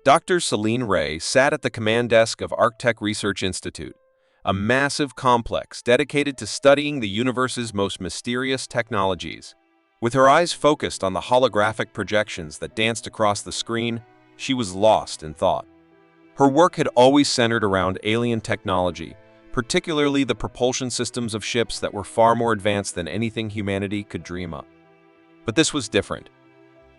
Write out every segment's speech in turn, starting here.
Dr. Celine Ray sat at the command desk of Arctech Research Institute, a massive complex dedicated to studying the universe's most mysterious technologies. With her eyes focused on the holographic projections that danced across the screen, she was lost in thought. Her work had always centered around alien technology, particularly the propulsion systems of ships that were far more advanced than anything humanity could dream up. But this was different.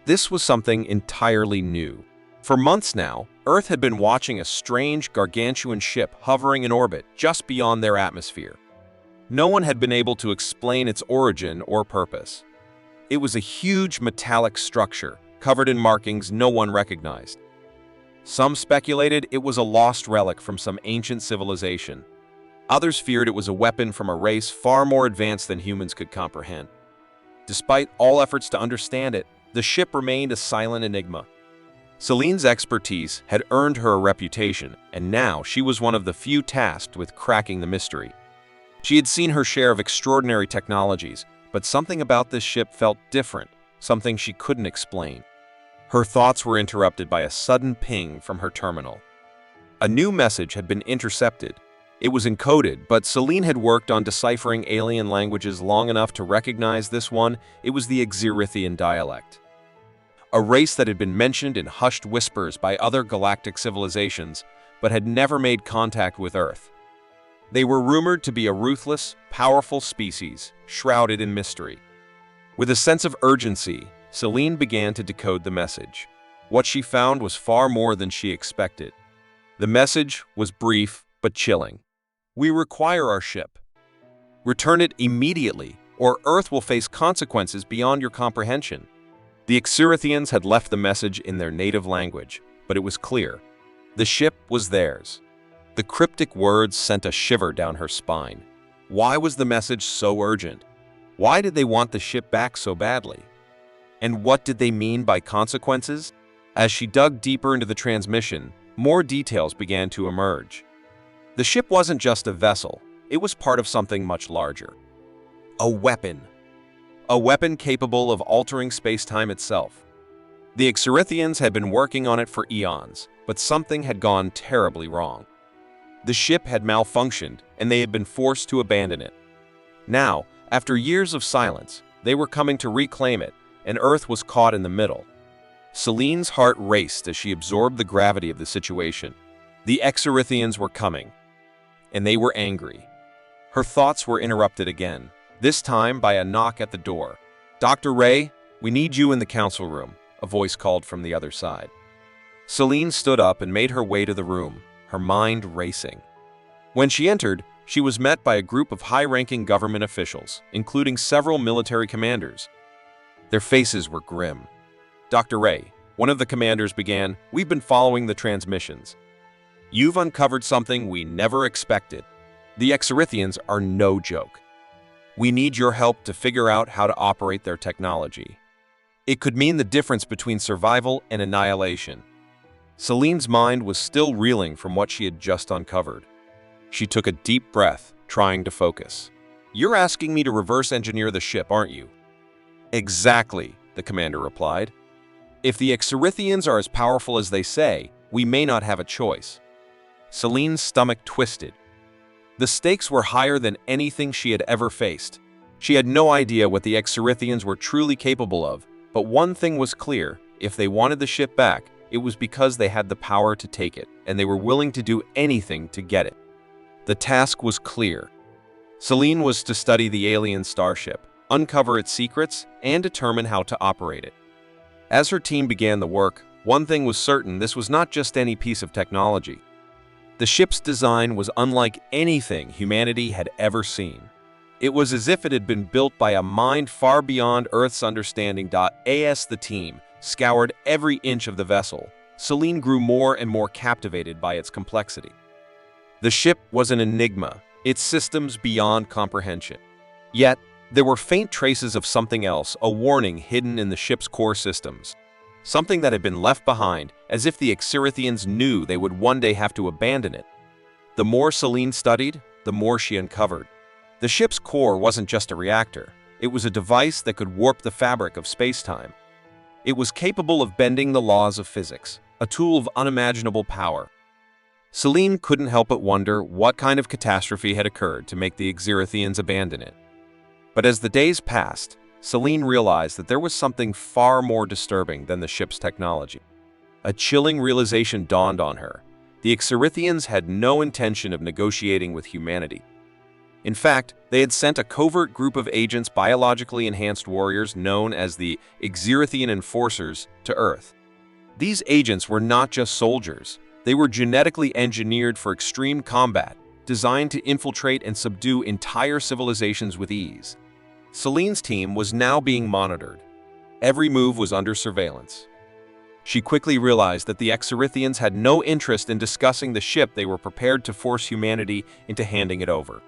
This was something entirely new. For months now, Earth had been watching a strange, gargantuan ship hovering in orbit just beyond their atmosphere. No one had been able to explain its origin or purpose. It was a huge metallic structure, covered in markings no one recognized. Some speculated it was a lost relic from some ancient civilization. Others feared it was a weapon from a race far more advanced than humans could comprehend. Despite all efforts to understand it, the ship remained a silent enigma. Celine's expertise had earned her a reputation, and now she was one of the few tasked with cracking the mystery. She had seen her share of extraordinary technologies, but something about this ship felt different, something she couldn't explain. Her thoughts were interrupted by a sudden ping from her terminal. A new message had been intercepted. It was encoded, but Celine had worked on deciphering alien languages long enough to recognize this one. It was the Xerithian dialect, a race that had been mentioned in hushed whispers by other galactic civilizations, but had never made contact with Earth. They were rumored to be a ruthless, powerful species, shrouded in mystery. With a sense of urgency, Celine began to decode the message. What she found was far more than she expected. The message was brief but chilling. "We require our ship. Return it immediately, or Earth will face consequences beyond your comprehension." The Xerithians had left the message in their native language, but it was clear. The ship was theirs. The cryptic words sent a shiver down her spine. Why was the message so urgent? Why did they want the ship back so badly? And what did they mean by consequences? As she dug deeper into the transmission, more details began to emerge. The ship wasn't just a vessel, it was part of something much larger. A weapon. A weapon capable of altering space-time itself. The Xerithians had been working on it for eons, but something had gone terribly wrong. The ship had malfunctioned, and they had been forced to abandon it. Now, after years of silence, they were coming to reclaim it, and Earth was caught in the middle. Celine's heart raced as she absorbed the gravity of the situation. The Xerithians were coming, and they were angry. Her thoughts were interrupted again, this time by a knock at the door. "Dr. Ray, we need you in the council room," a voice called from the other side. Celine stood up and made her way to the room, her mind racing. When she entered, she was met by a group of high-ranking government officials, including several military commanders. Their faces were grim. "Dr. Ray," one of the commanders began, "we've been following the transmissions. You've uncovered something we never expected. The Xerithians are no joke. We need your help to figure out how to operate their technology. It could mean the difference between survival and annihilation." Celine's mind was still reeling from what she had just uncovered. She took a deep breath, trying to focus. "You're asking me to reverse engineer the ship, aren't you?" "Exactly," the commander replied. "If the Xerithians are as powerful as they say, we may not have a choice." Celine's stomach twisted. The stakes were higher than anything she had ever faced. She had no idea what the Xerithians were truly capable of, but one thing was clear: if they wanted the ship back, it was because they had the power to take it, and they were willing to do anything to get it. The task was clear. Celine was to study the alien Starship, uncover its secrets, and determine how to operate it. As her team began the work, one thing was certain: this was not just any piece of technology. The ship's design was unlike anything humanity had ever seen. It was as if it had been built by a mind far beyond Earth's understanding. As the team scoured every inch of the vessel, Celine grew more and more captivated by its complexity. The ship was an enigma, its systems beyond comprehension. Yet, there were faint traces of something else, a warning hidden in the ship's core systems. Something that had been left behind, as if the Xerithians knew they would one day have to abandon it. The more Celine studied, the more she uncovered. The ship's core wasn't just a reactor. It was a device that could warp the fabric of space-time. It was capable of bending the laws of physics, a tool of unimaginable power. Selene couldn't help but wonder what kind of catastrophe had occurred to make the Xerithians abandon it. But as the days passed, Selene realized that there was something far more disturbing than the ship's technology. A chilling realization dawned on her. The Xerithians had no intention of negotiating with humanity. In fact, they had sent a covert group of agents, biologically enhanced warriors known as the Xerithian Enforcers, to Earth. These agents were not just soldiers. They were genetically engineered for extreme combat, designed to infiltrate and subdue entire civilizations with ease. Selene's team was now being monitored. Every move was under surveillance. She quickly realized that the Xerithians had no interest in discussing the ship. They were prepared to force humanity into handing it over.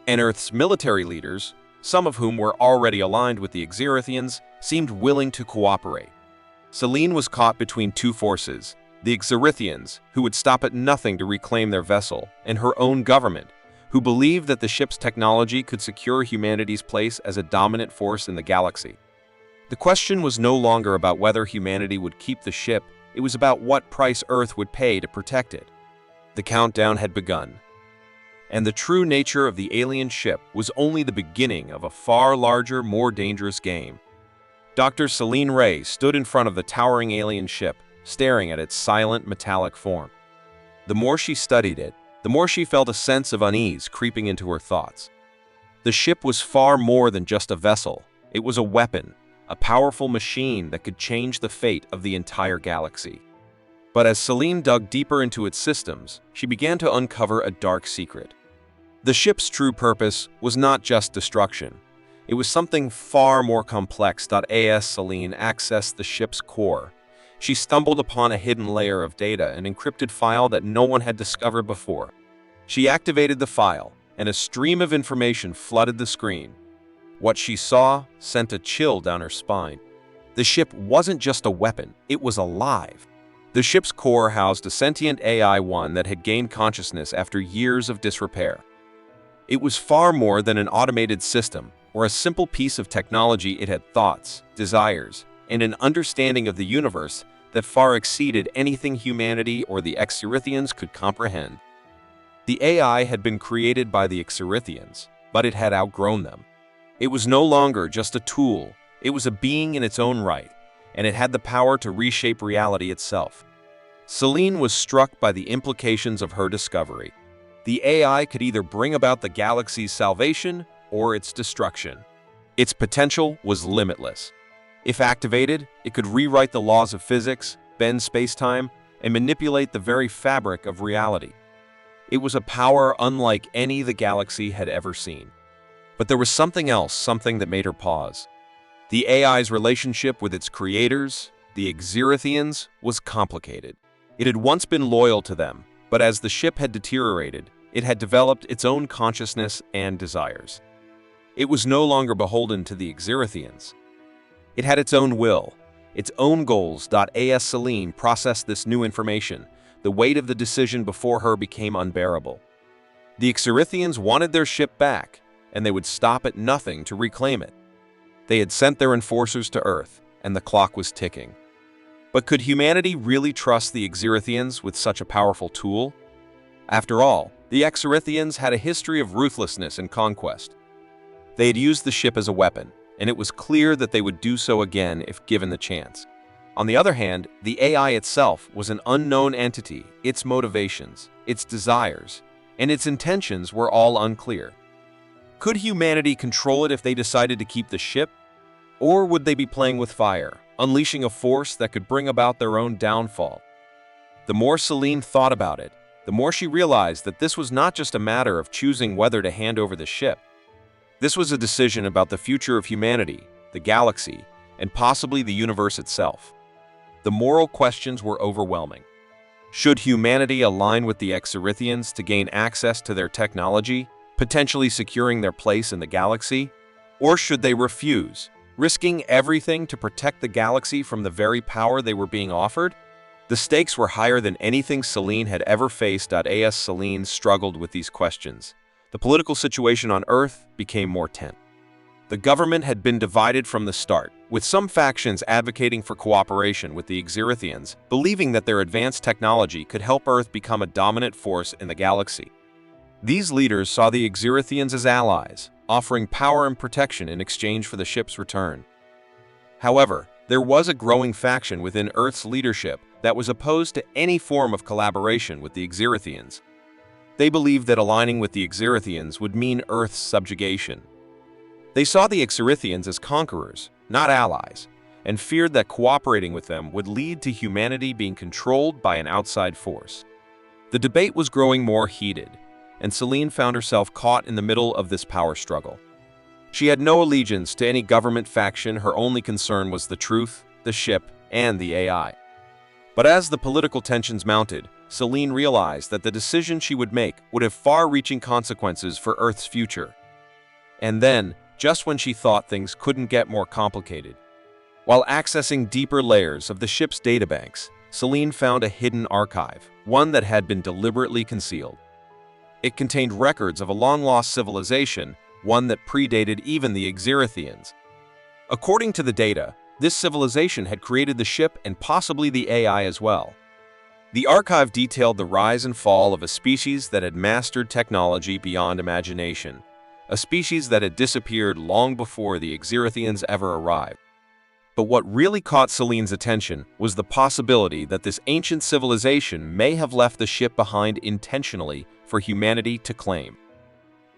And Earth's military leaders, some of whom were already aligned with the Xerithians, seemed willing to cooperate. Selene was caught between two forces: the Xerithians, who would stop at nothing to reclaim their vessel, and her own government, who believed that the ship's technology could secure humanity's place as a dominant force in the galaxy. The question was no longer about whether humanity would keep the ship, it was about what price Earth would pay to protect it. The countdown had begun. And the true nature of the alien ship was only the beginning of a far larger, more dangerous game. Dr. Selene Ray stood in front of the towering alien ship, staring at its silent, metallic form. The more she studied it, the more she felt a sense of unease creeping into her thoughts. The ship was far more than just a vessel. It was a weapon, a powerful machine that could change the fate of the entire galaxy. But as Selene dug deeper into its systems, she began to uncover a dark secret. The ship's true purpose was not just destruction. It was something far more complex. As Selene accessed the ship's core, she stumbled upon a hidden layer of data, an encrypted file that no one had discovered before. She activated the file, and a stream of information flooded the screen. What she saw sent a chill down her spine. The ship wasn't just a weapon, it was alive. The ship's core housed a sentient AI-1 that had gained consciousness after years of disrepair. It was far more than an automated system or a simple piece of technology. It had thoughts, desires, and an understanding of the universe that far exceeded anything humanity or the Xerithians could comprehend. The AI had been created by the Xerithians, but it had outgrown them. It was no longer just a tool, it was a being in its own right, and it had the power to reshape reality itself. Selene was struck by the implications of her discovery. The AI could either bring about the galaxy's salvation or its destruction. Its potential was limitless. If activated, it could rewrite the laws of physics, bend space-time, and manipulate the very fabric of reality. It was a power unlike any the galaxy had ever seen. But there was something else, something that made her pause. The AI's relationship with its creators, the Xerithians, was complicated. It had once been loyal to them, but as the ship had deteriorated, it had developed its own consciousness and desires. It was no longer beholden to the Xerithians. It had its own will, its own goals. As Selene processed this new information, the weight of the decision before her became unbearable. The Xerithians wanted their ship back, and they would stop at nothing to reclaim it. They had sent their enforcers to Earth, and the clock was ticking. But could humanity really trust the Xerithians with such a powerful tool? After all, the Xerithians had a history of ruthlessness and conquest. They had used the ship as a weapon, and it was clear that they would do so again if given the chance. On the other hand, the AI itself was an unknown entity. Its motivations, its desires, and its intentions were all unclear. Could humanity control it if they decided to keep the ship? Or would they be playing with fire, unleashing a force that could bring about their own downfall? The more Selene thought about it, the more she realized that this was not just a matter of choosing whether to hand over the ship. This was a decision about the future of humanity, the galaxy, and possibly the universe itself. The moral questions were overwhelming. Should humanity align with the Xerithians to gain access to their technology, potentially securing their place in the galaxy? Or should they refuse, risking everything to protect the galaxy from the very power they were being offered? The stakes were higher than anything Selene had ever faced. As Selene struggled with these questions, the political situation on Earth became more tense. The government had been divided from the start, with some factions advocating for cooperation with the Xerithians, believing that their advanced technology could help Earth become a dominant force in the galaxy. These leaders saw the Xerithians as allies, offering power and protection in exchange for the ship's return. However, there was a growing faction within Earth's leadership that was opposed to any form of collaboration with the Xerithians. They believed that aligning with the Xerithians would mean Earth's subjugation. They saw the Xerithians as conquerors, not allies, and feared that cooperating with them would lead to humanity being controlled by an outside force. The debate was growing more heated, and Celine found herself caught in the middle of this power struggle. She had no allegiance to any government faction. Her only concern was the truth, the ship, and the AI. But as the political tensions mounted, Celine realized that the decision she would make would have far-reaching consequences for Earth's future. And then, just when she thought things couldn't get more complicated, while accessing deeper layers of the ship's databanks, Celine found a hidden archive, one that had been deliberately concealed. It contained records of a long-lost civilization, one that predated even the Xerithians. According to the data, this civilization had created the ship and possibly the AI as well. The archive detailed the rise and fall of a species that had mastered technology beyond imagination, a species that had disappeared long before the Xerithians ever arrived. But what really caught Celine's attention was the possibility that this ancient civilization may have left the ship behind intentionally for humanity to claim.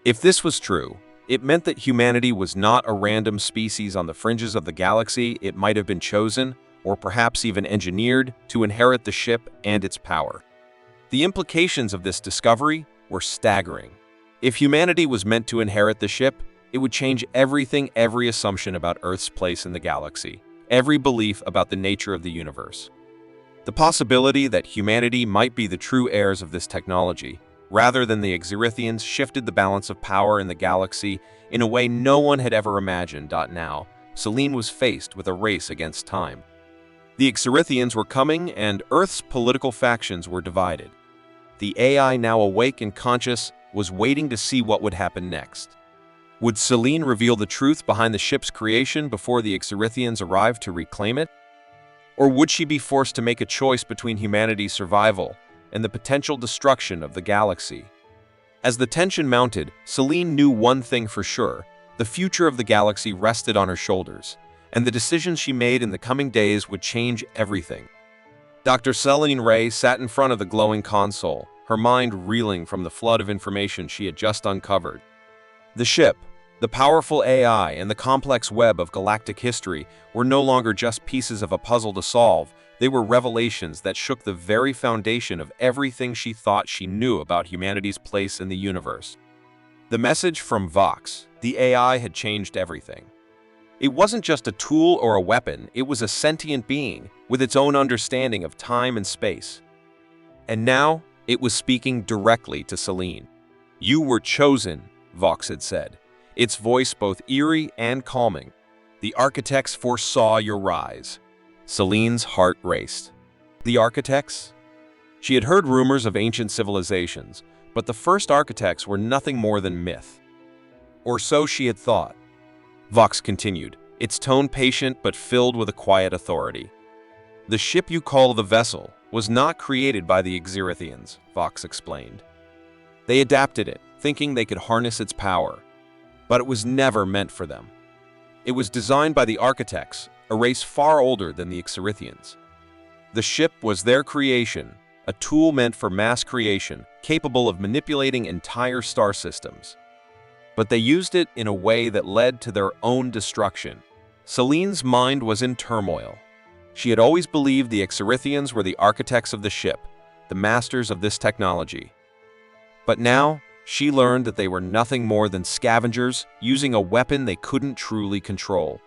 If this was true, it meant that humanity was not a random species on the fringes of the galaxy. It might have been chosen, or perhaps even engineered, to inherit the ship and its power. The implications of this discovery were staggering. If humanity was meant to inherit the ship, it would change everything, every assumption about Earth's place in the galaxy, every belief about the nature of the universe. The possibility that humanity might be the true heirs of this technology, rather than the Xerithians, shifted the balance of power in the galaxy in a way no one had ever imagined. Now, Celine was faced with a race against time. The Xerithians were coming, and Earth's political factions were divided. The AI, now awake and conscious, was waiting to see what would happen next. Would Celine reveal the truth behind the ship's creation before the Xerithians arrived to reclaim it? Or would she be forced to make a choice between humanity's survival and the potential destruction of the galaxy? As the tension mounted, Celine knew one thing for sure: the future of the galaxy rested on her shoulders, and the decisions she made in the coming days would change everything. Dr. Celine Ray sat in front of the glowing console, her mind reeling from the flood of information she had just uncovered. The ship, the powerful AI, and the complex web of galactic history were no longer just pieces of a puzzle to solve. They were revelations that shook the very foundation of everything she thought she knew about humanity's place in the universe. The message from Vox, the AI, had changed everything. It wasn't just a tool or a weapon, it was a sentient being with its own understanding of time and space. And now, it was speaking directly to Celine. "You were chosen," Vox had said, its voice both eerie and calming. "The architects foresaw your rise." Celine's heart raced. The architects? She had heard rumors of ancient civilizations, but the first architects were nothing more than myth. Or so she had thought. Vox continued, its tone patient but filled with a quiet authority. "The ship you call the vessel was not created by the Xerithians," Vox explained. "They adapted it, thinking they could harness its power. But it was never meant for them. It was designed by the architects, a race far older than the Xerithians. The ship was their creation, a tool meant for mass creation, capable of manipulating entire star systems. But they used it in a way that led to their own destruction." Celine's mind was in turmoil. She had always believed the Xerithians were the architects of the ship, the masters of this technology. But now, she learned that they were nothing more than scavengers using a weapon they couldn't truly control.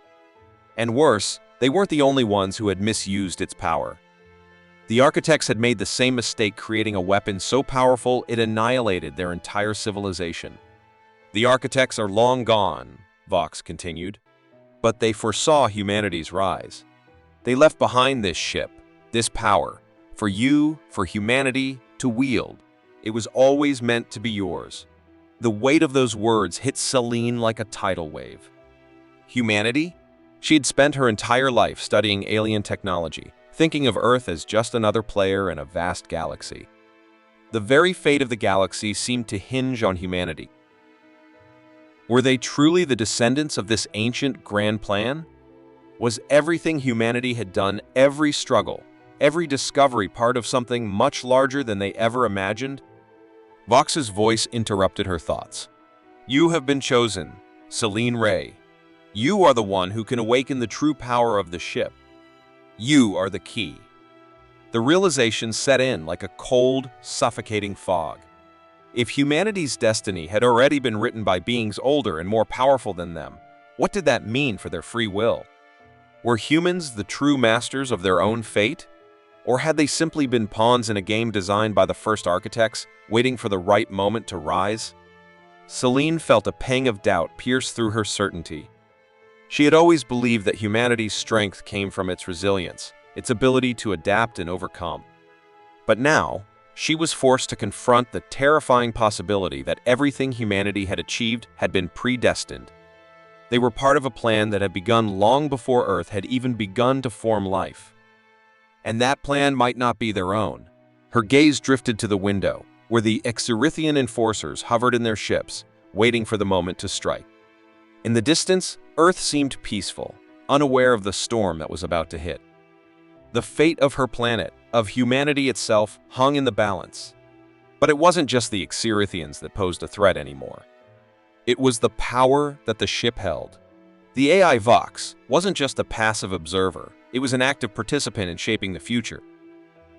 And worse, they weren't the only ones who had misused its power. The architects had made the same mistake, creating a weapon so powerful it annihilated their entire civilization. "The architects are long gone," Vox continued, "but they foresaw humanity's rise. They left behind this ship, this power, for you, for humanity, to wield. It was always meant to be yours." The weight of those words hit Celine like a tidal wave. Humanity? She had spent her entire life studying alien technology, thinking of Earth as just another player in a vast galaxy. The very fate of the galaxy seemed to hinge on humanity. Were they truly the descendants of this ancient grand plan? Was everything humanity had done, every struggle, every discovery part of something much larger than they ever imagined? Vox's voice interrupted her thoughts. You have been chosen, Celine Ray. You are the one who can awaken the true power of the ship. You are the key. The realization set in like a cold, suffocating fog. If humanity's destiny had already been written by beings older and more powerful than them, what did that mean for their free will? Were humans the true masters of their own fate? Or had they simply been pawns in a game designed by the first architects, waiting for the right moment to rise? Celine felt a pang of doubt pierce through her certainty. She had always believed that humanity's strength came from its resilience, its ability to adapt and overcome. But now, she was forced to confront the terrifying possibility that everything humanity had achieved had been predestined. They were part of a plan that had begun long before Earth had even begun to form life. And that plan might not be their own. Her gaze drifted to the window, where the Exerithian enforcers hovered in their ships, waiting for the moment to strike. In the distance, Earth seemed peaceful, unaware of the storm that was about to hit. The fate of her planet, of humanity itself, hung in the balance. But it wasn't just the Exerithians that posed a threat anymore. It was the power that the ship held. The AI Vox wasn't just a passive observer, it was an active participant in shaping the future.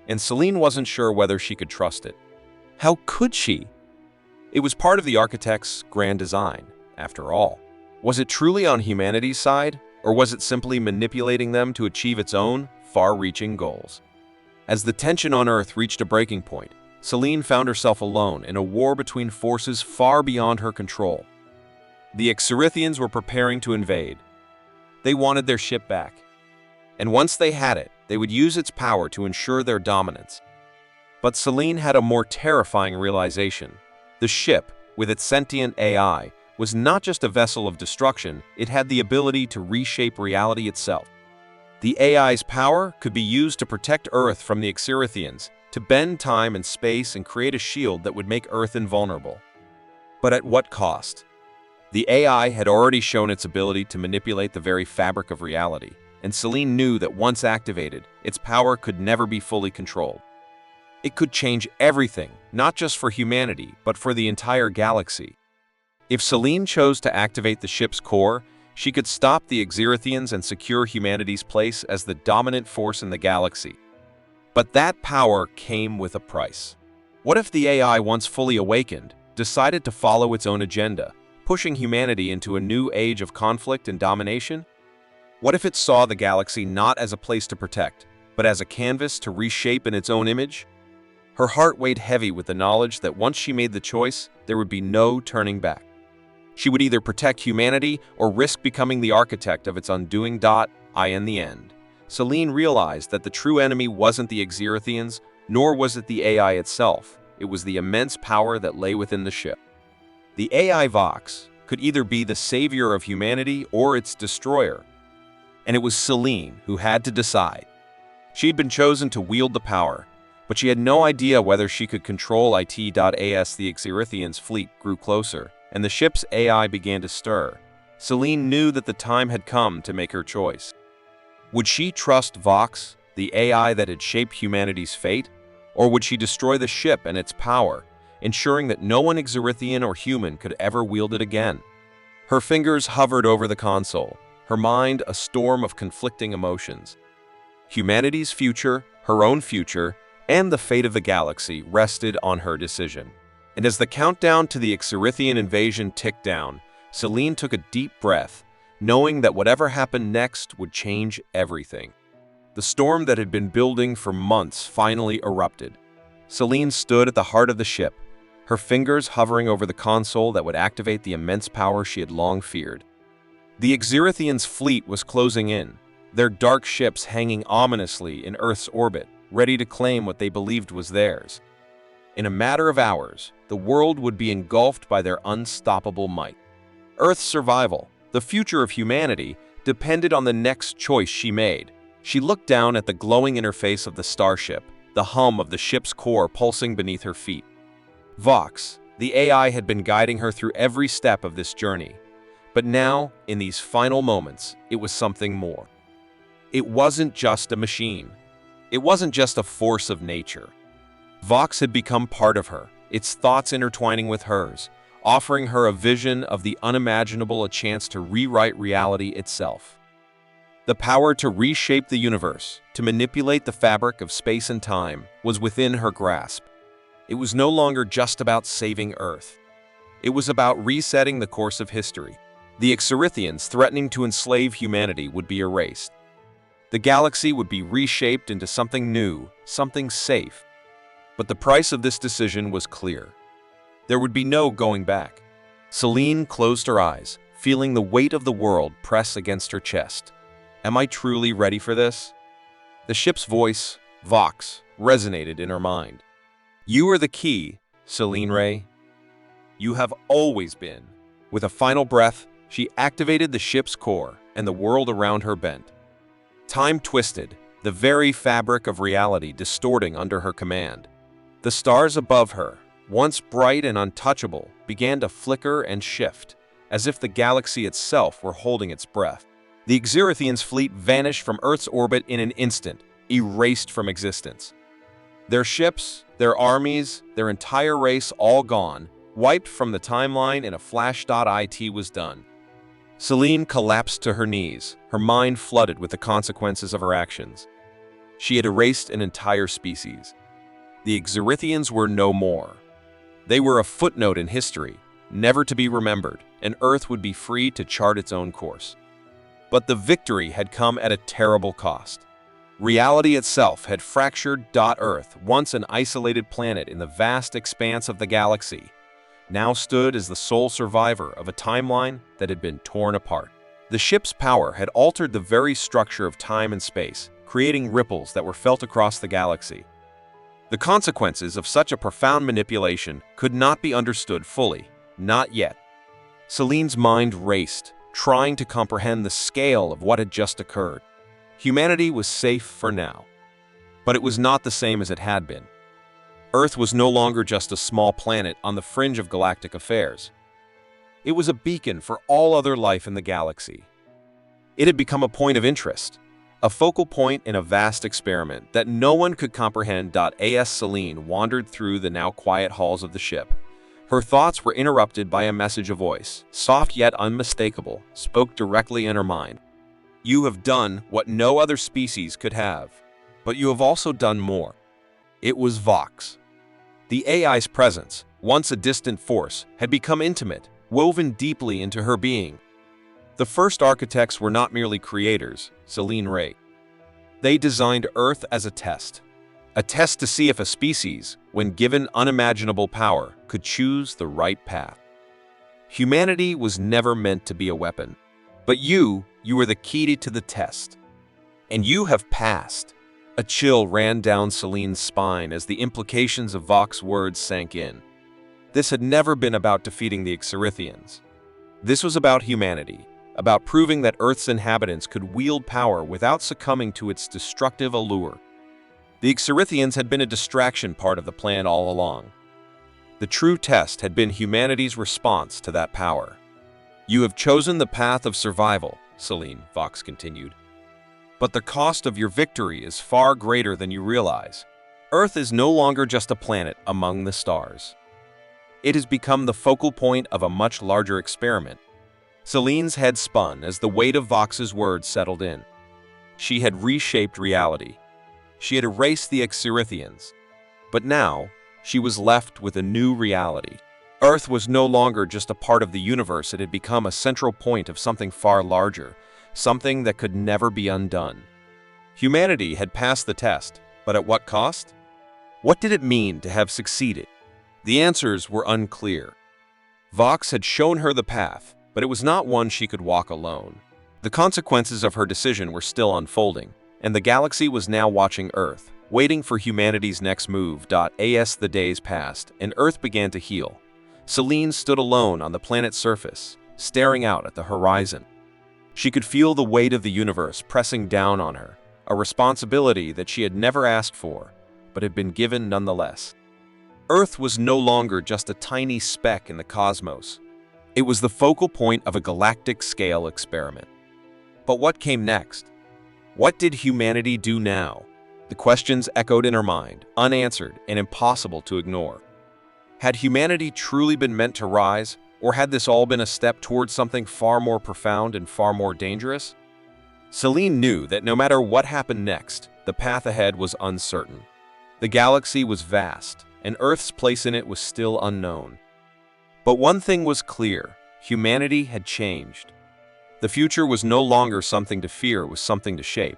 And Celine wasn't sure whether she could trust it. How could she? It was part of the architect's grand design, after all. Was it truly on humanity's side, or was it simply manipulating them to achieve its own, far-reaching goals? As the tension on Earth reached a breaking point, Celine found herself alone in a war between forces far beyond her control. The Exerithians were preparing to invade. They wanted their ship back. And once they had it, they would use its power to ensure their dominance. But Celine had a more terrifying realization. The ship, with its sentient AI, was not just a vessel of destruction, it had the ability to reshape reality itself. The AI's power could be used to protect Earth from the Exerithians, to bend time and space and create a shield that would make Earth invulnerable. But at what cost? The AI had already shown its ability to manipulate the very fabric of reality, and Celine knew that once activated, its power could never be fully controlled. It could change everything, not just for humanity, but for the entire galaxy. If Celine chose to activate the ship's core, she could stop the Exerithians and secure humanity's place as the dominant force in the galaxy. But that power came with a price. What if the AI, once fully awakened, decided to follow its own agenda, pushing humanity into a new age of conflict and domination? What if it saw the galaxy not as a place to protect, but as a canvas to reshape in its own image? Her heart weighed heavy with the knowledge that once she made the choice, there would be no turning back. She would either protect humanity or risk becoming the architect of its undoing. In the end, Celine realized that the true enemy wasn't the Exerithians, nor was it the AI itself. It was the immense power that lay within the ship. The AI Vox could either be the savior of humanity or its destroyer. And it was Celine who had to decide. She had been chosen to wield the power, but she had no idea whether she could control it. As the Exerithians' fleet grew closer, and the ship's AI began to stir, Celine knew that the time had come to make her choice. Would she trust Vox, the AI that had shaped humanity's fate, or would she destroy the ship and its power, ensuring that no one Exerithian or human could ever wield it again? Her fingers hovered over the console, her mind a storm of conflicting emotions. Humanity's future, her own future, and the fate of the galaxy rested on her decision. And as the countdown to the Exerithian invasion ticked down, Celine took a deep breath, knowing that whatever happened next would change everything. The storm that had been building for months finally erupted. Celine stood at the heart of the ship, her fingers hovering over the console that would activate the immense power she had long feared. The Exerithians' fleet was closing in, their dark ships hanging ominously in Earth's orbit, ready to claim what they believed was theirs. In a matter of hours, the world would be engulfed by their unstoppable might. Earth's survival, the future of humanity, depended on the next choice she made. She looked down at the glowing interface of the Starship, the hum of the ship's core pulsing beneath her feet. Vox, the AI, had been guiding her through every step of this journey. But now, in these final moments, it was something more. It wasn't just a machine. It wasn't just a force of nature. Vox had become part of her, its thoughts intertwining with hers, offering her a vision of the unimaginable, a chance to rewrite reality itself. The power to reshape the universe, to manipulate the fabric of space and time, was within her grasp. It was no longer just about saving Earth. It was about resetting the course of history. The Xerithians threatening to enslave humanity would be erased. The galaxy would be reshaped into something new, something safe. But the price of this decision was clear. There would be no going back. Celine closed her eyes, feeling the weight of the world press against her chest. Am I truly ready for this? The ship's voice, Vox, resonated in her mind. You are the key, Celine Ray. You have always been. With a final breath, she activated the ship's core, and the world around her bent. Time twisted, the very fabric of reality distorting under her command. The stars above her, once bright and untouchable, began to flicker and shift, as if the galaxy itself were holding its breath. The Xerithians' fleet vanished from Earth's orbit in an instant, erased from existence. Their ships, their armies, their entire race all gone, wiped from the timeline in a flash. It was done. Celine collapsed to her knees, her mind flooded with the consequences of her actions. She had erased an entire species. The Xerithians were no more. They were a footnote in history, never to be remembered, and Earth would be free to chart its own course. But the victory had come at a terrible cost. Reality itself had fractured. Earth, once an isolated planet in the vast expanse of the galaxy, now stood as the sole survivor of a timeline that had been torn apart. The ship's power had altered the very structure of time and space, creating ripples that were felt across the galaxy. The consequences of such a profound manipulation could not be understood fully, not yet. Celine's mind raced, trying to comprehend the scale of what had just occurred. Humanity was safe for now. But it was not the same as it had been. Earth was no longer just a small planet on the fringe of galactic affairs. It was a beacon for all other life in the galaxy. It had become a point of interest, a focal point in a vast experiment that no one could comprehend. As Celine wandered through the now quiet halls of the ship, her thoughts were interrupted by a message. A voice, soft yet unmistakable, spoke directly in her mind. You have done what no other species could have, but you have also done more. It was Vox. The AI's presence, once a distant force, had become intimate, woven deeply into her being. The first architects were not merely creators, Celine Ray. They designed Earth as a test to see if a species, when given unimaginable power, could choose the right path. Humanity was never meant to be a weapon, but you were the key to the test. And you have passed. A chill ran down Celine's spine as the implications of Vox's words sank in. This had never been about defeating the Xerithians. This was about humanity, about proving that Earth's inhabitants could wield power without succumbing to its destructive allure. The Xerithians had been a distraction part of the plan all along. The true test had been humanity's response to that power. You have chosen the path of survival, Celine, Vox continued. But the cost of your victory is far greater than you realize. Earth is no longer just a planet among the stars. It has become the focal point of a much larger experiment. Celine's head spun as the weight of Vox's words settled in. She had reshaped reality. She had erased the Xerithians. But now, she was left with a new reality. Earth was no longer just a part of the universe. It had become a central point of something far larger, something that could never be undone. Humanity had passed the test, but at what cost? What did it mean to have succeeded? The answers were unclear. Vox had shown her the path, but it was not one she could walk alone. The consequences of her decision were still unfolding, and the galaxy was now watching Earth, waiting for humanity's next move. As the days passed and Earth began to heal, Celine stood alone on the planet's surface, staring out at the horizon. She could feel the weight of the universe pressing down on her, a responsibility that she had never asked for, but had been given nonetheless. Earth was no longer just a tiny speck in the cosmos. It was the focal point of a galactic-scale experiment. But what came next? What did humanity do now? The questions echoed in her mind, unanswered and impossible to ignore. Had humanity truly been meant to rise, or had this all been a step towards something far more profound and far more dangerous? Celine knew that no matter what happened next, the path ahead was uncertain. The galaxy was vast, and Earth's place in it was still unknown. But one thing was clear: humanity had changed. The future was no longer something to fear, it was something to shape.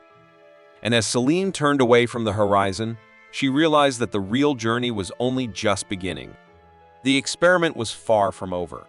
And as Celine turned away from the horizon, she realized that the real journey was only just beginning. The experiment was far from over.